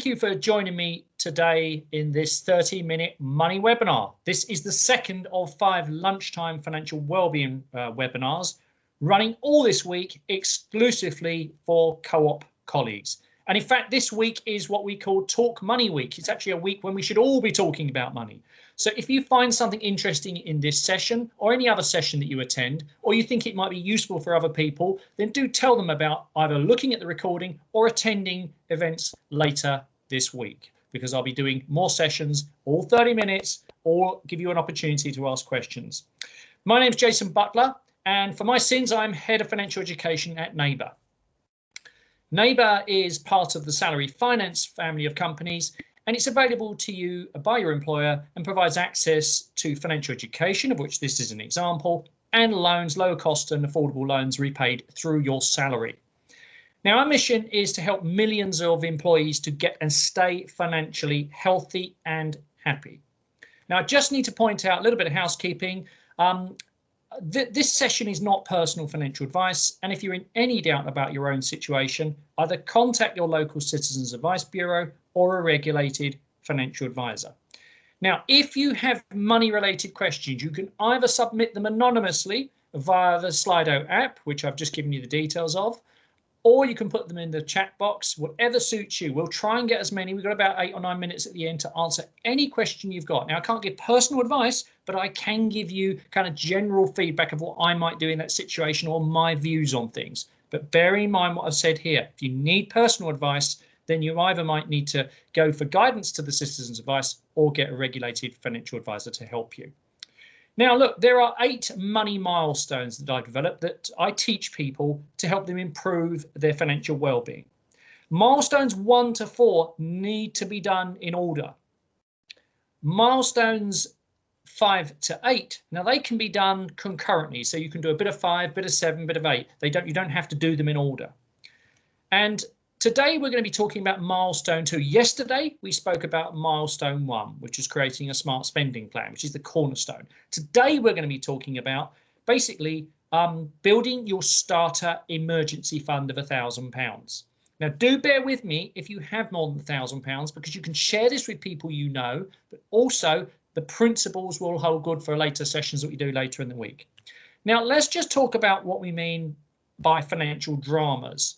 you for joining me today in this 30-minute money webinar. This is the second of 5 lunchtime financial wellbeing webinars running all this week exclusively for Co-op colleagues. And in fact, this week is what we call Talk Money Week. It's actually a week when we should all be talking about money. So if you find something interesting in this session or any other session that you attend, or you think it might be useful for other people, then do tell them about either looking at the recording or attending events later this week, because I'll be doing more sessions, all 30 minutes, or give you an opportunity to ask questions. My name's Jason Butler, and for my sins, I'm Head of Financial Education at Neighbour. Neighbour is part of the Salary Finance family of companies, and it's available to you by your employer and provides access to financial education, of which this is an example, and loans, lower cost and affordable loans repaid through your salary. Now, our mission is to help millions of employees to get and stay financially healthy and happy. Now, I just need to point out a little bit of housekeeping. This session is not personal financial advice, and if you're in any doubt about your own situation, either contact your local Citizens Advice Bureau or a regulated financial advisor. Now, if you have money-related questions, you can either submit them anonymously via the Slido app, which I've just given you the details of, or you can put them in the chat box, whatever suits you. We'll try and get as many. We've got about 8 or 9 minutes at the end to answer any question you've got. Now, I can't give personal advice, but I can give you kind of general feedback of what I might do in that situation or my views on things. But bear in mind what I've said here. If you need personal advice, then you either might need to go for guidance to the Citizens Advice or get a regulated financial advisor to help you. Now, look, there are 8 money milestones that I've developed that I teach people to help them improve their financial well-being. Milestones 1 to 4 need to be done in order. Milestones 5 to 8, now they can be done concurrently. So you can do a bit of 5, bit of 7, bit of 8. You don't have to do them in order. And today we're going to be talking about milestone 2. Yesterday we spoke about milestone 1, which is creating a smart spending plan, which is the cornerstone. Today we're going to be talking about basically building your starter emergency fund of £1,000. Now, do bear with me if you have more than £1,000, because you can share this with people you know, but also the principles will hold good for later sessions that we do later in the week. Now, let's just talk about what we mean by financial dramas.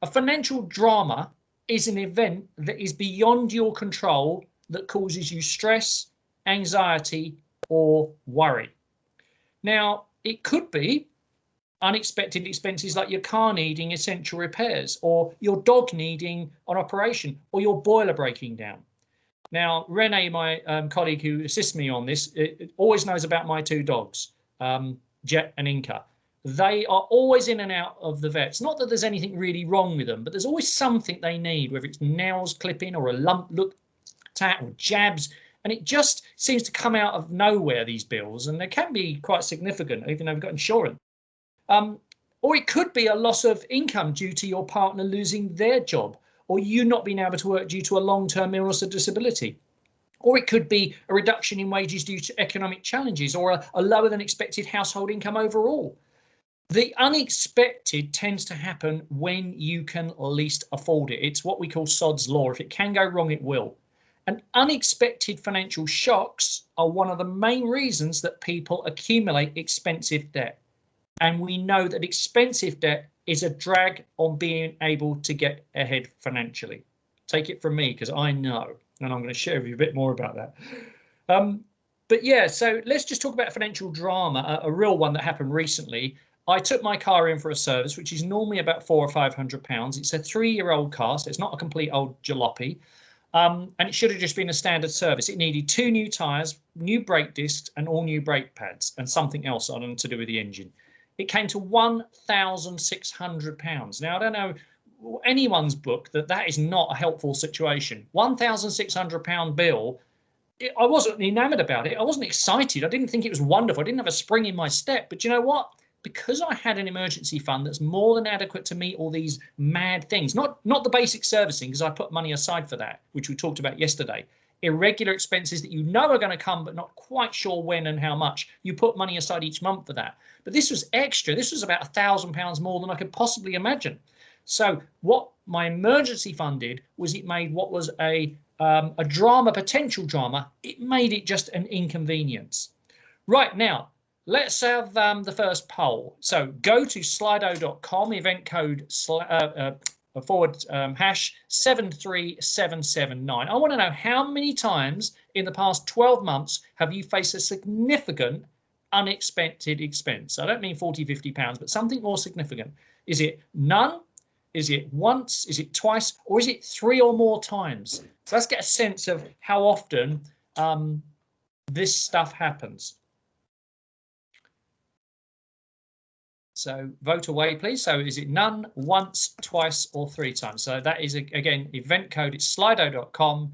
A financial drama is an event that is beyond your control that causes you stress, anxiety, or worry. Now, it could be unexpected expenses like your car needing essential repairs, or your dog needing an operation, or your boiler breaking down. Now, Renee, my colleague who assists me on this, always knows about my 2 dogs, Jet and Inca. They are always in and out of the vets. Not that there's anything really wrong with them, but there's always something they need, whether it's nails clipping or a lump looked at or jabs. And it just seems to come out of nowhere, these bills, and they can be quite significant, even though we've got insurance. Or it could be a loss of income due to your partner losing their job, or you not being able to work due to a long-term illness or disability. Or it could be a reduction in wages due to economic challenges, or a lower than expected household income overall. The unexpected tends to happen when you can least afford it. It's what we call Sod's Law. If it can go wrong, it will. And unexpected financial shocks are one of the main reasons that people accumulate expensive debt. And we know that expensive debt is a drag on being able to get ahead financially. Take it from me, because I know, and I'm going to share with you a bit more about that. But yeah, so let's just talk about financial drama, a real one that happened recently. I took my car in for a service, which is normally about £400 or £500. It's a 3-year-old car, so it's not a complete old jalopy. And it should have just been a standard service. It needed 2 new tyres, new brake discs, and all new brake pads, and something else on them to do with the engine. It came to £1,600. Now, I don't know anyone's book that is not a helpful situation. £1,600 bill. I wasn't enamored about it. I wasn't excited. I didn't think it was wonderful. I didn't have a spring in my step. But you know what? Because I had an emergency fund that's more than adequate to meet all these mad things, not the basic servicing, because I put money aside for that, which we talked about yesterday. Irregular expenses that you know are going to come, but not quite sure when and how much. You put money aside each month for that. But this was extra. This was about £1,000 more than I could possibly imagine. So what my emergency fund did was it made what was a drama, potential drama, it made it just an inconvenience. Right, now, let's have the first poll. So go to slido.com, event code # 73779. I want to know how many times in the past 12 months have you faced a significant unexpected expense? I don't mean 40, 50 pounds, but something more significant. Is it none? Is it once? Is it twice? Or is it 3 or more times? So let's get a sense of how often this stuff happens. So vote away, please. So is it none, once, twice, or 3 times? So that is, again, event code. It's slido.com,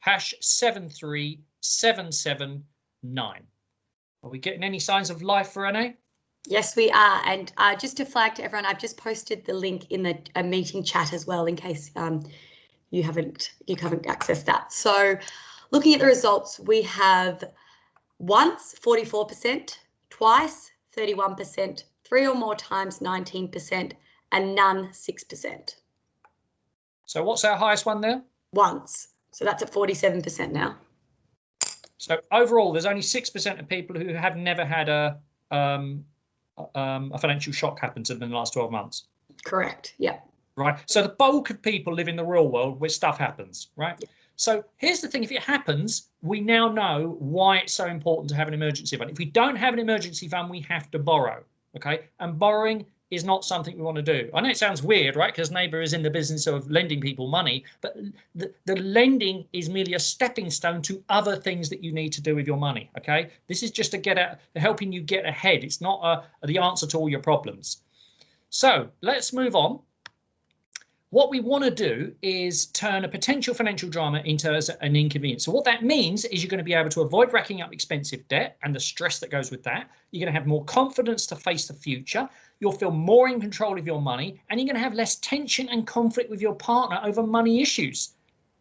# 73779. Are we getting any signs of life for Renee? Yes, we are. And just to flag to everyone, I've just posted the link in the meeting chat as well, in case you haven't accessed that. So looking at the results, we have once 44%, twice 31%, 3 or more times 19%, and none 6%. So what's our highest one there? Once. So that's at 47% now. So overall, there's only 6% of people who have never had a financial shock happen to them in the last 12 months. Correct. Yeah. Right. So the bulk of people live in the real world where stuff happens. Right. Yeah. So here's the thing. If it happens, we now know why it's so important to have an emergency fund. If we don't have an emergency fund, we have to borrow. OK, and borrowing is not something we want to do. I know it sounds weird, right? Because Neighbour is in the business of lending people money, but the lending is merely a stepping stone to other things that you need to do with your money. OK, this is just to helping you get ahead. It's not the answer to all your problems. So let's move on. What we want to do is turn a potential financial drama into an inconvenience. So what that means is you're going to be able to avoid racking up expensive debt and the stress that goes with that. You're going to have more confidence to face the future. You'll feel more in control of your money, and you're going to have less tension and conflict with your partner over money issues.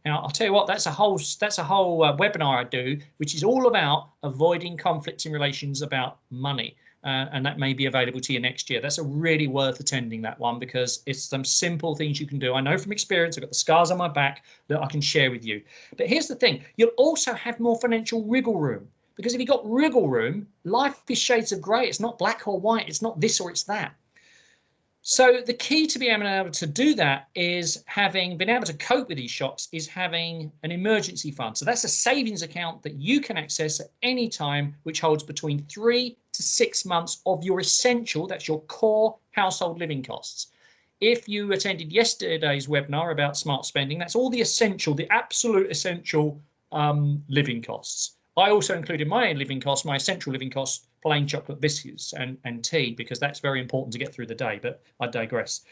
Now, I'll tell you what, that's a whole webinar I do, which is all about avoiding conflicts in relations about money. And that may be available to you next year. That's really worth attending, that one, because it's some simple things you can do. I know from experience, I've got the scars on my back that I can share with you. But here's the thing, you'll also have more financial wriggle room, because if you've got wriggle room, life is shades of grey. It's not black or white. It's not this or it's that. So the key to being able to do that is having been able to cope with these shocks is having an emergency fund. So that's a savings account that you can access at any time, which holds between 3 to 6 months of your essential, that's your core household living costs. If you attended yesterday's webinar about smart spending, that's all the essential, the absolute essential living costs. I also included my living costs, my essential living costs, plain chocolate biscuits and tea, because that's very important to get through the day, but I digress.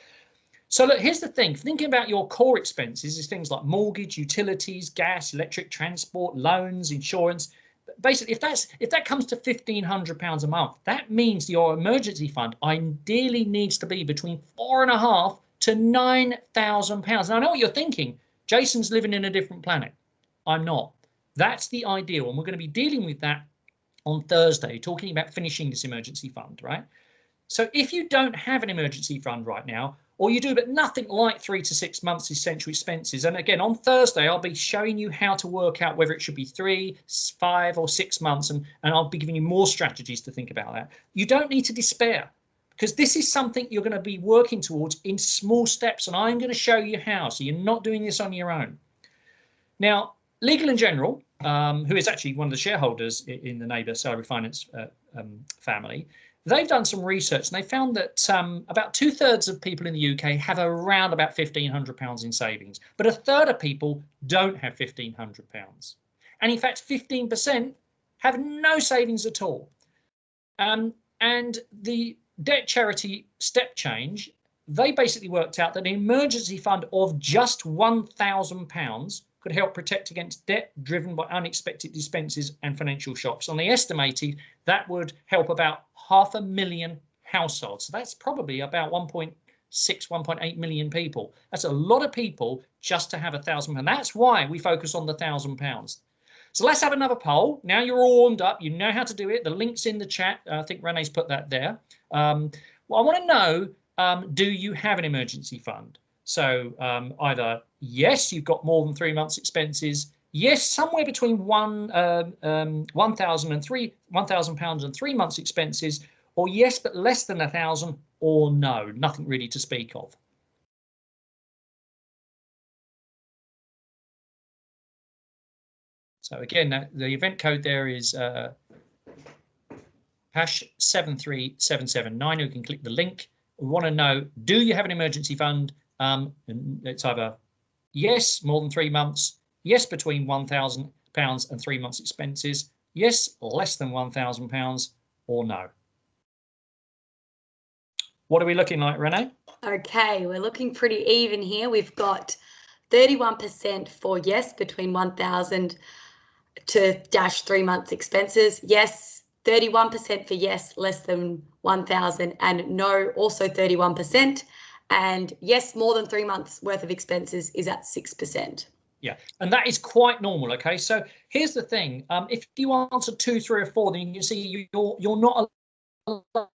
So look, here's the thing, thinking about your core expenses is things like mortgage, utilities, gas, electric, transport, loans, insurance. Basically, if that comes to £1,500 a month, that means your emergency fund ideally needs to be between £4,500 to £9,000. Now, I know what you're thinking. Jason's living in a different planet. I'm not. That's the ideal, and we're going to be dealing with that on Thursday, talking about finishing this emergency fund, right? So if you don't have an emergency fund right now, or you do but nothing like 3 to 6 months essential expenses, and again on Thursday I'll be showing you how to work out whether it should be 3, 5 or 6 months, and I'll be giving you more strategies to think about that. You don't need to despair, because this is something you're going to be working towards in small steps, and I'm going to show you how, so you're not doing this on your own. Now, Legal & General, who is actually one of the shareholders in the Neighbour Salary Finance family, they've done some research, and they found that about 2/3 of people in the UK have around about £1,500 in savings, but 1/3 of people don't have £1,500. And in fact, 15% have no savings at all. And the debt charity Step Change, they basically worked out that an emergency fund of just £1,000 could help protect against debt driven by unexpected expenses and financial shocks. And they estimated that would help about 500,000 households. So that's probably about 1.6, 1.8 million people. That's a lot of people just to have £1,000. That's why we focus on the £1,000. So let's have another poll. Now you're all warmed up. You know how to do it. The link's in the chat. I think Renee's put that there. Well, I want to know do you have an emergency fund? So either yes, you've got more than 3 months expenses. Yes, somewhere between £1,000 and £1,000 and 3 months expenses, or yes, but less than 1,000, or no, nothing really to speak of. So again, the event code there is hash 73779. You can click the link. We want to know, do you have an emergency fund? And it's either yes, more than 3 months, yes, between £1,000 and 3 months expenses, yes, less than £1,000, or no. What are we looking like, Renee? Okay, we're looking pretty even here. We've got 31% for yes, between 1,000 to dash 3 months expenses. Yes, 31% for yes, less than 1,000, and no, also 31%. And yes, more than 3 months worth of expenses is at 6%. Yeah, and that is quite normal. Okay, so here's the thing: if you answer 2, 3, or 4, then you can see you're not up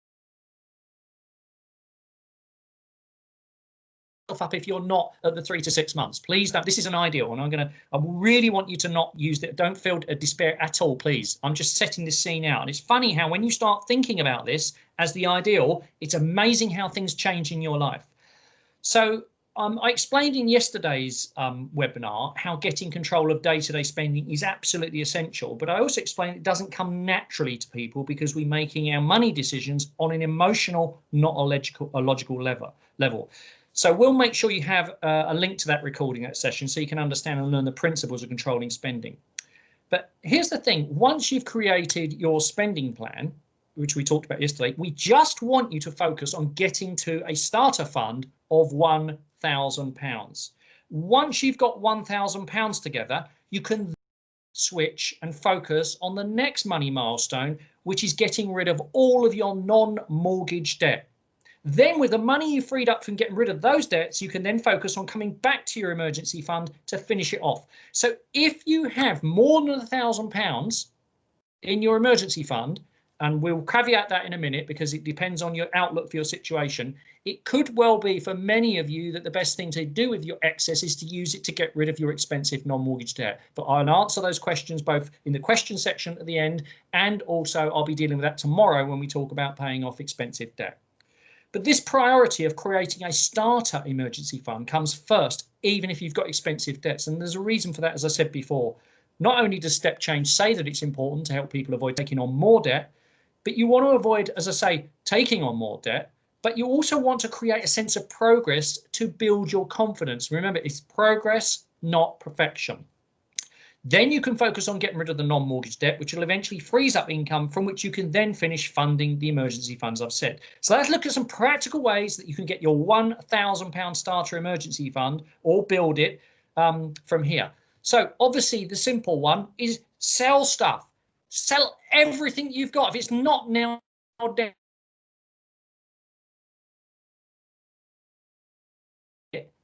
if you're not at the 3 to 6 months. Please don't. This is an ideal, and I really want you to not use that. Don't feel a despair at all, please. I'm just setting this scene out, and it's funny how when you start thinking about this as the ideal, it's amazing how things change in your life. So I explained in yesterday's webinar how getting control of day-to-day spending is absolutely essential, but I also explained it doesn't come naturally to people because we're making our money decisions on an emotional, not a logical level. So we'll make sure you have a link to that recording, that session, so you can understand and learn the principles of controlling spending. But here's the thing: once you've created your spending plan, which we talked about yesterday, we just want you to focus on getting to a starter fund of £1,000. Once you've got £1,000 together, you can switch and focus on the next money milestone, which is getting rid of all of your non-mortgage debt. Then with the money you freed up from getting rid of those debts, you can then focus on coming back to your emergency fund to finish it off. So if you have more than £1,000 in your emergency fund, and we'll caveat that in a minute because it depends on your outlook for your situation, it could well be for many of you that the best thing to do with your excess is to use it to get rid of your expensive non-mortgage debt. But I'll answer those questions both in the question section at the end, and also I'll be dealing with that tomorrow when we talk about paying off expensive debt. But this priority of creating a starter emergency fund comes first, even if you've got expensive debts. And there's a reason for that, as I said before. Not only does Step Change say that it's important to help people avoid taking on more debt, but you want to avoid, as I say, taking on more debt, but you also want to create a sense of progress to build your confidence. Remember, it's progress, not perfection. Then you can focus on getting rid of the non-mortgage debt, which will eventually freeze up income from which you can then finish funding the emergency funds I've said. So let's look at some practical ways that you can get your £1,000 starter emergency fund or build it from here. So obviously the simple one is sell stuff. Sell everything you've got. If it's not now down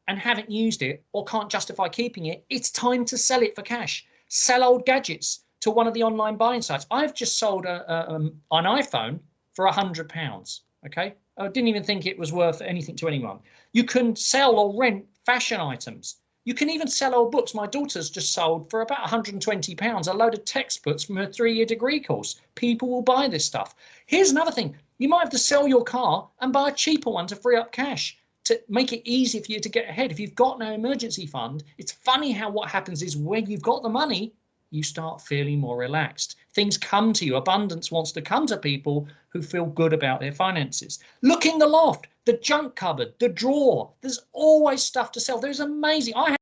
and haven't used it or can't justify keeping it, it's time to sell it for cash. Sell old gadgets to one of the online buying sites. I've just sold an iPhone for £100. Okay, I didn't even think it was worth anything to anyone. You can sell or rent fashion items. You can even sell old books. My daughter's just sold for about £120 a load of textbooks from her 3-year degree course. People will buy this stuff. Here's another thing. You might have to sell your car and buy a cheaper one to free up cash, to make it easy for you to get ahead. If you've got no emergency fund, it's funny how what happens is when you've got the money, you start feeling more relaxed. Things come to you. Abundance wants to come to people who feel good about their finances. Look in the loft, the junk cupboard, the drawer. There's always stuff to sell. There's amazing. I had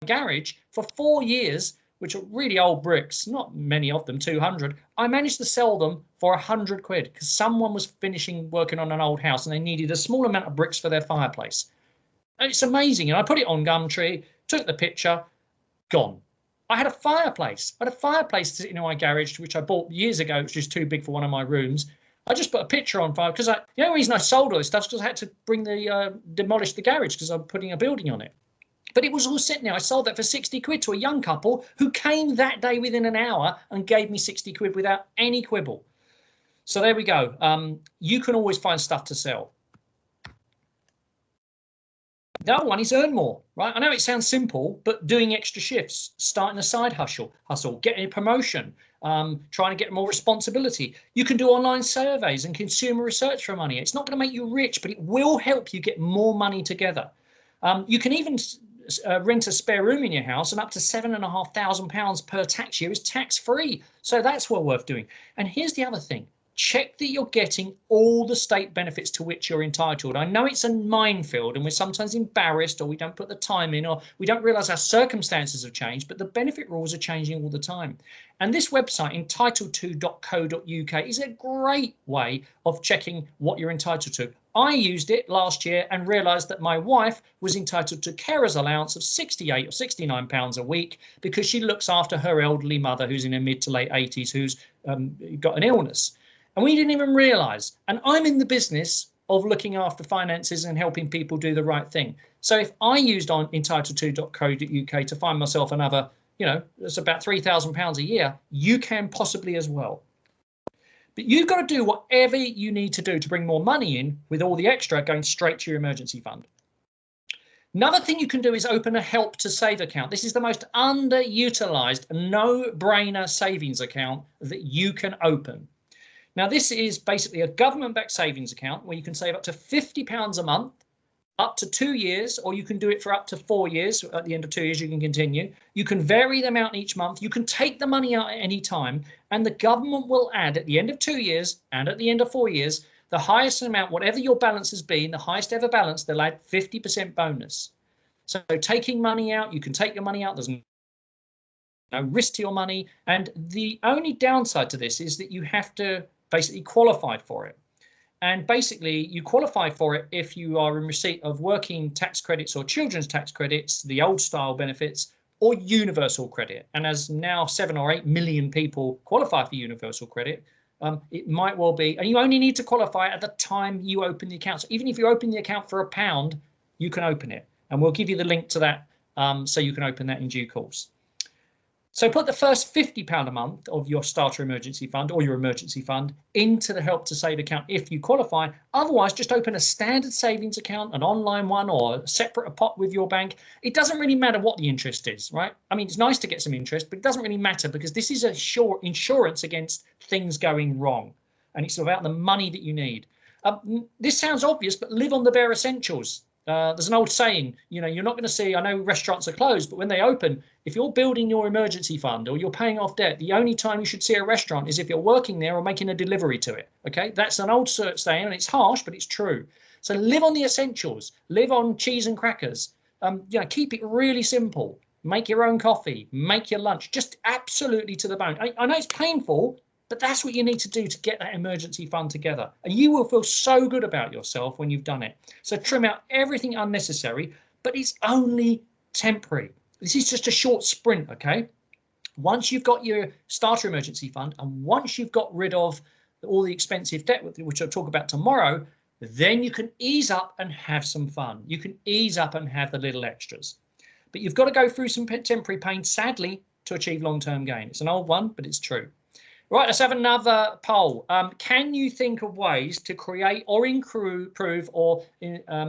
a garage for 4 years, which are really old bricks, not many of them, 200. I managed to sell them for £100 because someone was finishing working on an old house and they needed a small amount of bricks for their fireplace. And it's amazing. And I put it on Gumtree, took the picture, gone. I had a fireplace. I had a fireplace sitting in my garage, which I bought years ago, which was too big for one of my rooms. I just put a picture on fire because the only reason I sold all this stuff is because I had to demolish the garage because I'm putting a building on it. But it was all sitting there. I sold that for £60 to a young couple who came that day within an hour and gave me £60 without any quibble. So there we go. You can always find stuff to sell. The other one is earn more, right? I know it sounds simple, but doing extra shifts, starting a side hustle, getting a promotion, trying to get more responsibility. You can do online surveys and consumer research for money. It's not going to make you rich, but it will help you get more money together. You can even rent a spare room in your house, and up to £7,500 per tax year is tax free. So that's well worth doing. And here's the other thing. Check that you're getting all the state benefits to which you're entitled. I know it's a minefield and we're sometimes embarrassed, or we don't put the time in, or we don't realize our circumstances have changed, but the benefit rules are changing all the time. And this website, entitled2.co.uk, is a great way of checking what you're entitled to. I used it last year and realized that my wife was entitled to carer's allowance of £68 or £69 a week because she looks after her elderly mother who's in her mid to late 80s, who's got an illness. And we didn't even realize. And I'm in the business of looking after finances and helping people do the right thing. So if I used on entitled2.co.uk to find myself another, it's about £3,000 a year, you can possibly as well. But you've got to do whatever you need to do to bring more money in, with all the extra going straight to your emergency fund. Another thing you can do is open a Help to Save account. This is the most underutilized, no-brainer savings account that you can open. Now, this is basically a government-backed savings account where you can save up to £50 a month, up to 2 years, or you can do it for up to 4 years. At the end of 2 years, you can continue. You can vary the amount each month. You can take the money out at any time, and the government will add at the end of 2 years and at the end of 4 years, the highest amount, whatever your balance has been, the highest ever balance, they'll add 50% bonus. So taking money out, you can take your money out. There's no risk to your money. And the only downside to this is that you have to basically qualify for it. And basically you qualify for it if you are in receipt of working tax credits or children's tax credits, the old style benefits, or universal credit. And as now 7 or 8 million people qualify for universal credit, it might well be, and you only need to qualify at the time you open the account. So even if you open the account for £1, you can open it. And we'll give you the link to that so you can open that in due course. So put the first £50 a month of your starter emergency fund or your emergency fund into the Help to Save account if you qualify. Otherwise, just open a standard savings account, an online one, or separate a pot with your bank. It doesn't really matter what the interest is, right? I mean, it's nice to get some interest, but it doesn't really matter because this is a sure insurance against things going wrong. And it's about the money that you need. This sounds obvious, but live on the bare essentials. There's an old saying, you're not going to see, I know restaurants are closed, but when they open, if you're building your emergency fund or you're paying off debt, the only time you should see a restaurant is if you're working there or making a delivery to it. Okay, that's an old saying, and it's harsh, but it's true. So live on the essentials, live on cheese and crackers. Keep it really simple. Make your own coffee, make your lunch, just absolutely to the bone. I know it's painful, but that's what you need to do to get that emergency fund together. And you will feel so good about yourself when you've done it. So trim out everything unnecessary, but it's only temporary. This is just a short sprint, okay? Once you've got your starter emergency fund and once you've got rid of all the expensive debt, which I'll talk about tomorrow, then you can ease up and have some fun. You can ease up and have the little extras. But you've got to go through some temporary pain, sadly, to achieve long-term gain. It's an old one, but it's true. Right, let's have another poll. Can you think of ways to create or improve or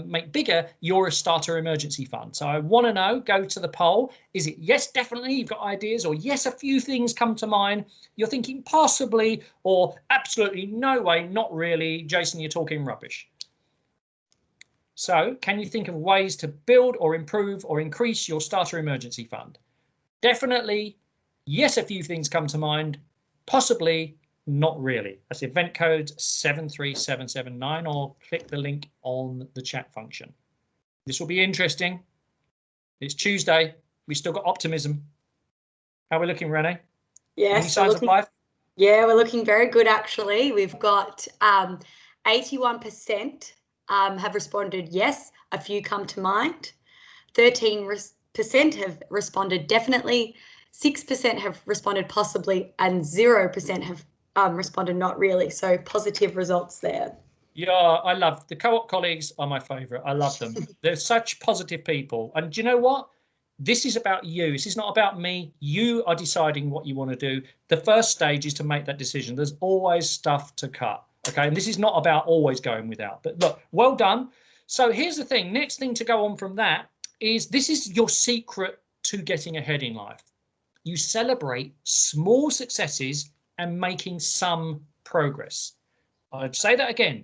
make bigger your starter emergency fund? So I want to know, go to the poll. Is it yes, definitely, you've got ideas, or yes, a few things come to mind. You're thinking possibly, or absolutely no way, not really. Jason, you're talking rubbish. So can you think of ways to build or improve or increase your starter emergency fund? Definitely, yes, a few things come to mind. Possibly, not really. That's event code 73779, or click the link on the chat function. This will be interesting. It's Tuesday. We still got optimism. How are we looking, Renee? Yes. Any signs of life? Yeah, we're looking very good, actually. We've got 81% have responded yes. A few come to mind. 13% have responded definitely. 6% have responded possibly, and 0% have responded not really. So positive results there. Yeah, I love the co-op colleagues are my favourite. I love them. They're such positive people. And do you know what? This is about you. This is not about me. You are deciding what you want to do. The first stage is to make that decision. There's always stuff to cut. Okay, and this is not about always going without. But look, well done. So here's the thing. Next thing to go on from that is this is your secret to getting ahead in life. You celebrate small successes and making some progress. I'd say that again.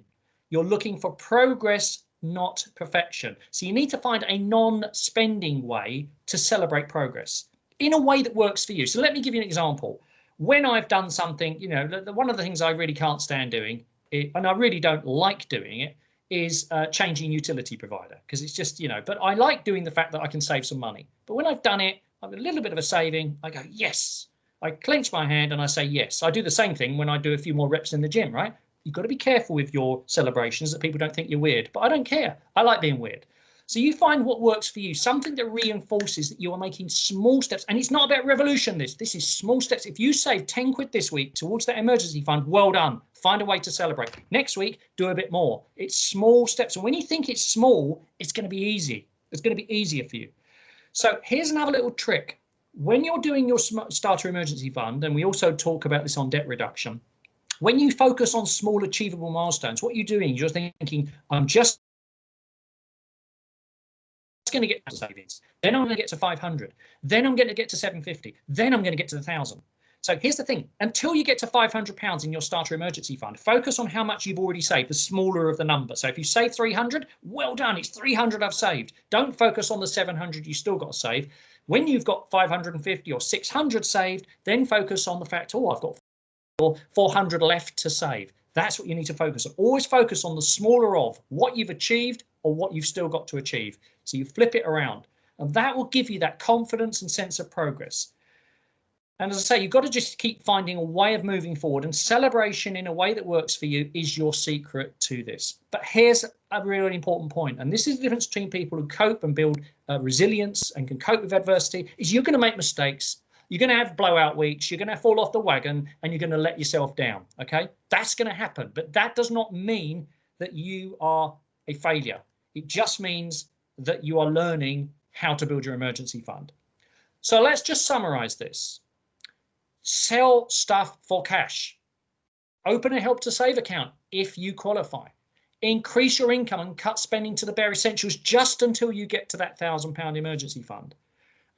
You're looking for progress, not perfection. So you need to find a non-spending way to celebrate progress in a way that works for you. So let me give you an example. When I've done something, you know, one of the things I really can't stand doing, and I really don't like doing it, is changing utility provider, because it's just, you know, but I like doing the fact that I can save some money. But when I've done it, I've got a little bit of a saving, I go, yes. I clench my hand and I say yes. I do the same thing when I do a few more reps in the gym, right? You've got to be careful with your celebrations that people don't think you're weird, but I don't care. I like being weird. So you find what works for you, something that reinforces that you are making small steps. And it's not about revolution, this is small steps. If you save 10 quid this week towards that emergency fund, well done. Find a way to celebrate. Next week, do a bit more. It's small steps. And when you think it's small, it's going to be easy. It's going to be easier for you. So here's another little trick. When you're doing your starter emergency fund, and we also talk about this on debt reduction, when you focus on small achievable milestones, what you're doing, you're thinking, I'm just going to get to savings, then I'm going to get to 500, then I'm going to get to 750, then I'm going to get to 1,000. So here's the thing, until you get to £500 in your starter emergency fund, focus on how much you've already saved, the smaller of the number. So if you save 300, well done, it's 300 I've saved. Don't focus on the 700 you still got to save. When you've got 550 or 600 saved, then focus on the fact, oh, I've got 400 left to save. That's what you need to focus on. Always focus on the smaller of what you've achieved or what you've still got to achieve. So you flip it around, and that will give you that confidence and sense of progress. And as I say, you've got to just keep finding a way of moving forward, and celebration in a way that works for you is your secret to this. But here's a really important point, and this is the difference between people who cope and build resilience and can cope with adversity, is you're going to make mistakes. You're going to have blowout weeks. You're going to fall off the wagon and you're going to let yourself down. OK, that's going to happen. But that does not mean that you are a failure. It just means that you are learning how to build your emergency fund. So let's just summarize this. Sell stuff for cash. Open a Help to Save account if you qualify. Increase your income and cut spending to the bare essentials just until you get to that £1,000 emergency fund.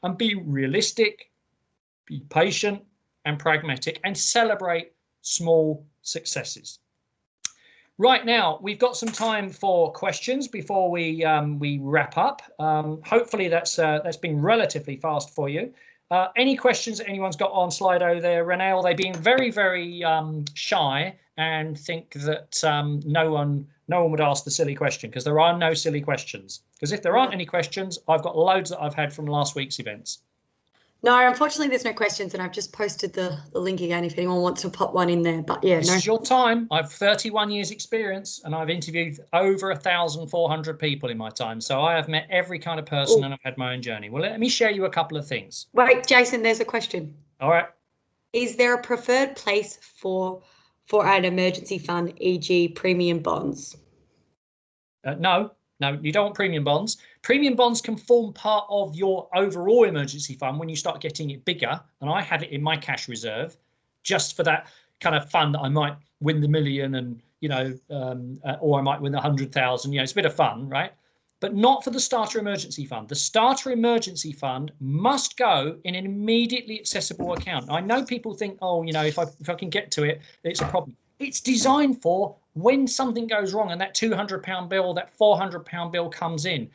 And be realistic. Be patient and pragmatic, and celebrate small successes. Right now, we've got some time for questions before we wrap up. Hopefully, that's been relatively fast for you. Any questions that anyone's got on Slido there, Renelle? They've been very, very shy and think that no one would ask the silly question, because there are no silly questions. Because if there aren't any questions, I've got loads that I've had from last week's events. No, unfortunately, there's no questions, and I've just posted the link again if anyone wants to pop one in there. But yeah, this is your time. I've 31 years experience, and I've interviewed over 1,400 people in my time. So I have met every kind of person. Ooh. And I've had my own journey. Well, let me share you a couple of things. Wait, Jason, there's a question. All right. Is there a preferred place for an emergency fund, e.g. premium bonds? No, you don't want premium bonds. Premium bonds can form part of your overall emergency fund when you start getting it bigger. And I have it in my cash reserve just for that kind of fun that I might win the million and, you know, or I might win 100,000. You know, it's a bit of fun, right? But not for the starter emergency fund. The starter emergency fund must go in an immediately accessible account. I know people think, oh, you know, if I can get to it, it's a problem. It's designed for when something goes wrong and that £200 bill, that £400 bill comes in.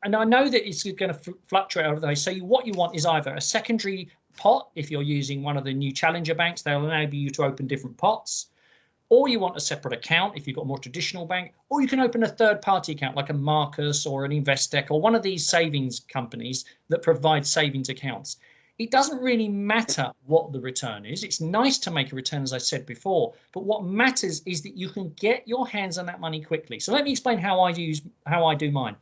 And I know that it's going to fluctuate over the day. So what you want is either a secondary pot, if you're using one of the new challenger banks, they'll enable you to open different pots. Or you want a separate account if you've got a more traditional bank. Or you can open a third-party account like a Marcus or an Investec or one of these savings companies that provide savings accounts. It doesn't really matter what the return is. It's nice to make a return, as I said before, but what matters is that you can get your hands on that money quickly. So let me explain how I do mine.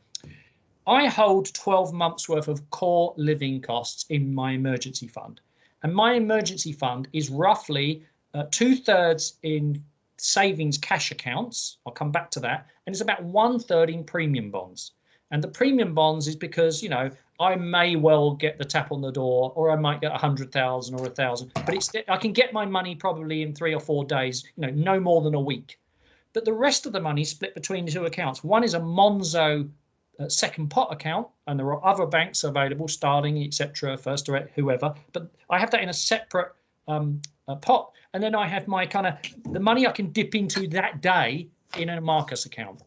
I hold 12 months worth of core living costs in my emergency fund. And my emergency fund is roughly 2/3 in savings cash accounts. I'll come back to that. And it's about 1/3 in premium bonds. And the premium bonds is because, you know, I may well get the tap on the door, or I might get 100,000 or 1,000, but I can get my money probably in 3 or 4 days, you know, no more than a week. but the rest of the money is split between the two accounts. One is a Monzo second pot account, and there are other banks available, Starling, etc., First Direct, whoever, but I have that in a separate pot, and then I have my kind of the money I can dip into that day in a Marcus account.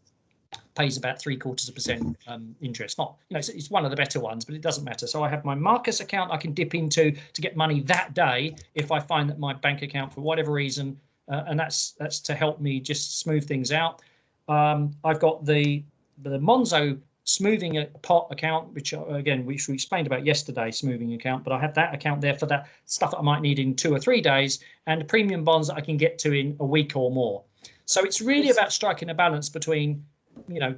Pays about 0.75% interest. Not, it's one of the better ones, but it doesn't matter. So I have my Marcus account I can dip into to get money that day if I find that my bank account, for whatever reason, and that's to help me just smooth things out. I've got the Monzo smoothing pot account, which we explained about yesterday, smoothing account, but I have that account there for that stuff that I might need in 2 or 3 days, and the premium bonds that I can get to in a week or more. So it's really about striking a balance between,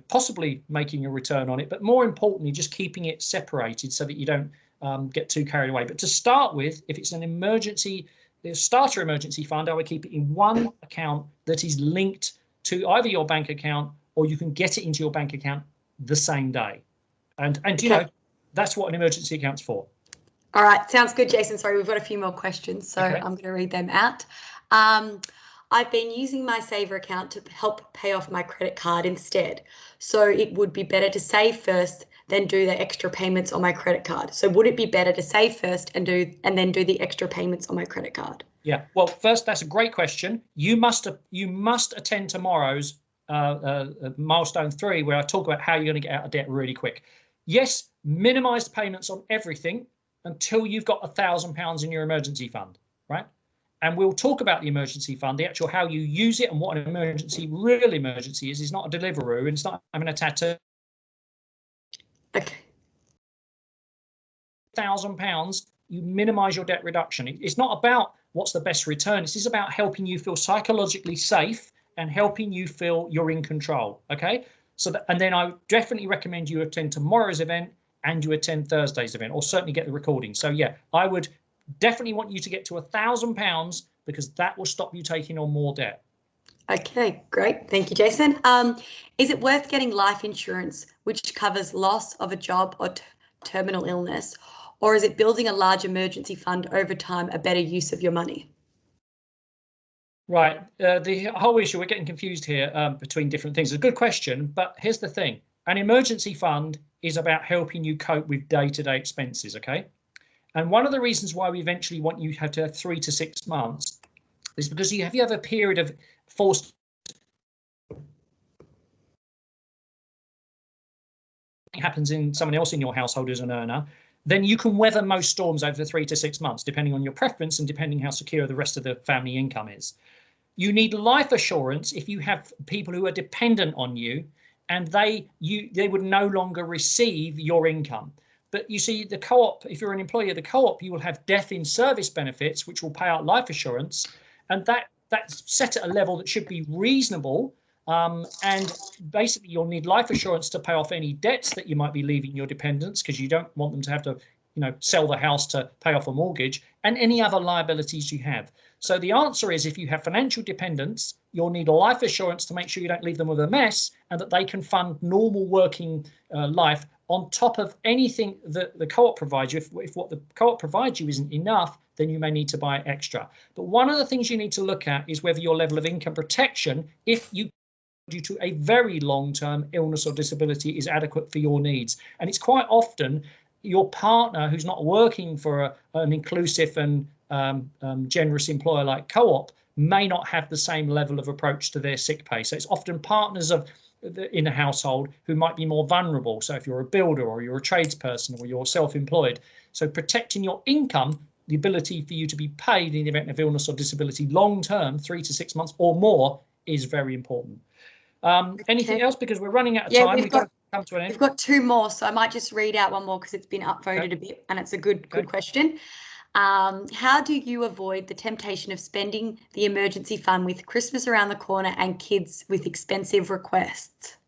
possibly making a return on it, but more importantly, just keeping it separated so that you don't get too carried away. But to start with, if it's an emergency, the starter emergency fund, I would keep it in one account that is linked to either your bank account, or you can get it into your bank account the same day. And okay. That's what an emergency account's for. All right, sounds good, Jason. Sorry, we've got a few more questions, so okay. I'm going to read them out. I've been using my saver account to help pay off my credit card instead. So it would be better to save first than do the extra payments on my credit card. So would it be better to save first and then do the extra payments on my credit card? Yeah. Well, first, that's a great question. You must attend tomorrow's milestone 3, where I talk about how you're going to get out of debt really quick. Yes, minimize payments on everything until you've got £1,000 in your emergency fund, right? And we'll talk about the emergency fund, the actual how you use it, and what an real emergency is. It's not a Deliveroo, and it's not having a tattoo. Okay. £1,000, you minimise your debt reduction. It's not about what's the best return. This is about helping you feel psychologically safe and helping you feel you're in control. Okay. So and then I definitely recommend you attend tomorrow's event and you attend Thursday's event, or certainly get the recording. So yeah, I would definitely want you to get to £1,000, because that will stop you taking on more debt. Okay, great. Thank you, Jason. Is it worth getting life insurance, which covers loss of a job or terminal illness, or is it building a large emergency fund over time a better use of your money? Right. The whole issue, we're getting confused here between different things. It's a good question, but here's the thing. An emergency fund is about helping you cope with day-to-day expenses, okay? And one of the reasons why we eventually want you to have 3 to 6 months is because if you have a period of forced happens in someone else in your household as an earner, then you can weather most storms over 3 to 6 months, depending on your preference and depending how secure the rest of the family income is. You need life assurance if you have people who are dependent on you, and they would no longer receive your income. But you see, the co-op, if you're an employee of the co-op, you will have death in service benefits, which will pay out life assurance. And that's set at a level that should be reasonable. And basically, you'll need life assurance to pay off any debts that you might be leaving your dependents, because you don't want them to have to, sell the house to pay off a mortgage, and any other liabilities you have. So the answer is, if you have financial dependents, you'll need a life assurance to make sure you don't leave them with a mess, and that they can fund normal working life on top of anything that the co-op provides you. If what the co-op provides you isn't enough, then you may need to buy extra. But one of the things you need to look at is whether your level of income protection, if you due to a very long-term illness or disability, is adequate for your needs. And it's quite often your partner, who's not working for an inclusive and generous employer like co-op, may not have the same level of approach to their sick pay. So it's often partners in a household who might be more vulnerable. So if you're a builder, or you're a tradesperson, or you're self-employed, so protecting your income, the ability for you to be paid in the event of illness or disability long-term, 3 to 6 months or more, is very important. Anything else, because we're running out of time? We've got to come to an end. We've got 2 more, so I might just read out one more because it's been upvoted a bit, and it's a good question. How do you avoid the temptation of spending the emergency fund with Christmas around the corner and kids with expensive requests?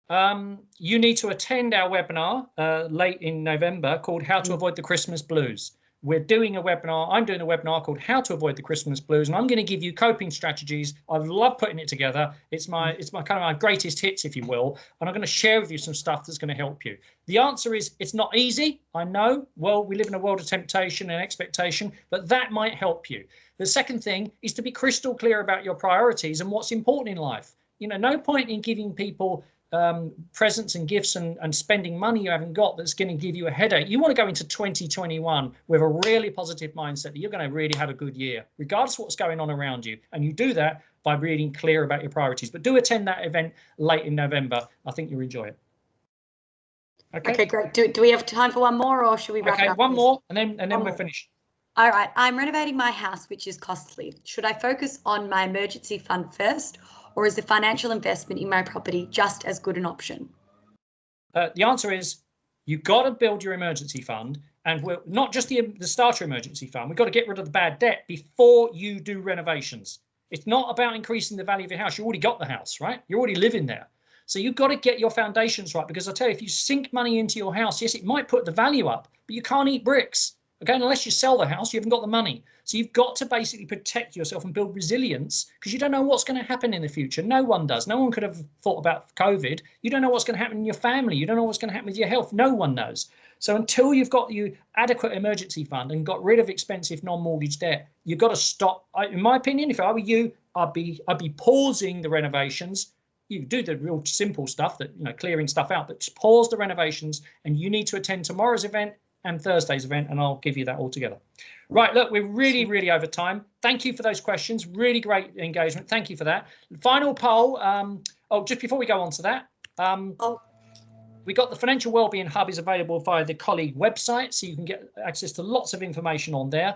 You need to attend our webinar late in November called How to Avoid the Christmas Blues. we're doing a webinar. I'm doing a webinar called How to Avoid the Christmas Blues, and I'm going to give you coping strategies. I love putting it together. It's my kind of my greatest hits, if you will, and I'm going to share with you some stuff that's going to help you. The answer is it's not easy. I know. Well, we live in a world of temptation and expectation, but that might help you. The second thing is to be crystal clear about your priorities and what's important in life. You know, no point in giving people presents and gifts and spending money you haven't got that's going to give you a headache. You want to go into 2021 with a really positive mindset that you're going to really have a good year, regardless of what's going on around you. And you do that by being clear about your priorities. But do attend that event late in November. I think you'll enjoy it. Okay, great. Do we have time for one more, or should we wrap it up? Okay, one more, and then we're finished. All right. I'm renovating my house, which is costly. Should I focus on my emergency fund first, or is the financial investment in my property just as good an option? The answer is you've got to build your emergency fund, and we're not just the starter emergency fund. We've got to get rid of the bad debt before you do renovations. It's not about increasing the value of your house. You already got the house, right? You're already living there. So you've got to get your foundations right, because I tell you, if you sink money into your house, yes, it might put the value up, but you can't eat bricks. Okay, unless you sell the house, you haven't got the money. So you've got to basically protect yourself and build resilience, because you don't know what's going to happen in the future. No one does. No one could have thought about COVID. You don't know what's going to happen in your family. You don't know what's going to happen with your health. No one knows. So until you've got your adequate emergency fund and got rid of expensive non-mortgage debt, you've got to stop. In my opinion, if I were you, I'd be pausing the renovations. You do the real simple stuff, that, you know, clearing stuff out, but just pause the renovations, and you need to attend tomorrow's event and Thursday's event, and I'll give you that all together. Right, look, we're really over time. Thank you for those questions. Really great engagement. Thank you for that. Final poll. Just before we go on to that, we got the Financial Wellbeing Hub is available via the colleague website, so you can get access to lots of information on there.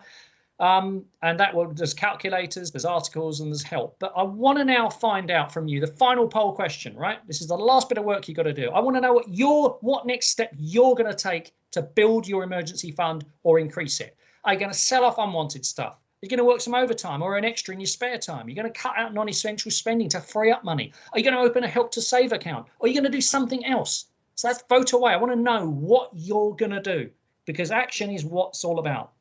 And there's calculators, there's articles, and there's help. But I want to now find out from you the final poll question, right? This is the last bit of work you've got to do. I want to know what next step you're going to take to build your emergency fund or increase it. Are you going to sell off unwanted stuff? Are you going to work some overtime or an extra in your spare time? You're going to cut out non-essential spending to free up money? Are you going to open a Help to Save account? Or are you going to do something else? So let's vote away. I want to know what you're going to do, because action is what it's all about.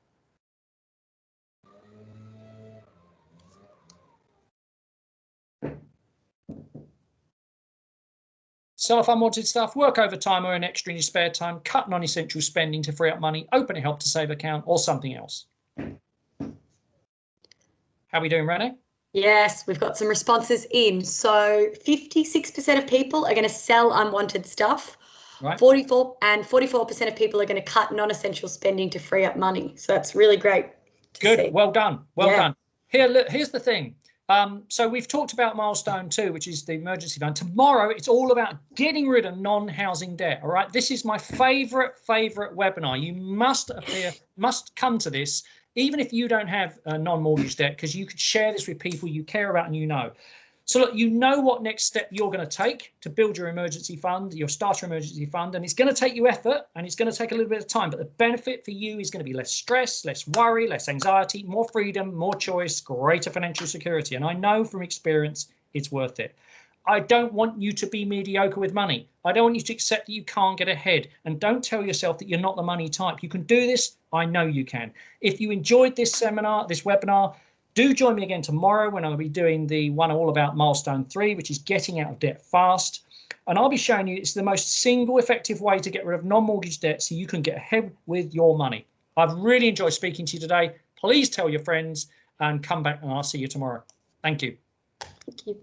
Sell off unwanted stuff, work overtime or an extra in your spare time, cut non-essential spending to free up money, open a Help to Save account, or something else. How are we doing, Renee? Yes, we've got some responses in. So 56% of people are going to sell unwanted stuff. Right. 44% of people are going to cut non-essential spending to free up money. So that's really great. Good. See. Well done. Well done. Here's the thing. So we've talked about milestone 2, which is the emergency fund. Tomorrow, it's all about getting rid of non-housing debt. All right. This is my favorite webinar. You must come to this, even if you don't have a non-mortgage debt, because you could share this with people you care about and you know. So look, you know what next step you're going to take to build your emergency fund, your starter emergency fund, and it's going to take you effort and it's going to take a little bit of time, but the benefit for you is going to be less stress, less worry, less anxiety, more freedom, more choice, greater financial security. And I know from experience, it's worth it. I don't want you to be mediocre with money. I don't want you to accept that you can't get ahead, and don't tell yourself that you're not the money type. You can do this. I know you can. If you enjoyed this seminar, this webinar, do join me again tomorrow when I'll be doing the one all about milestone 3, which is getting out of debt fast. And I'll be showing you it's the most single effective way to get rid of non-mortgage debt so you can get ahead with your money. I've really enjoyed speaking to you today. Please tell your friends and come back, and I'll see you tomorrow. Thank you. Thank you.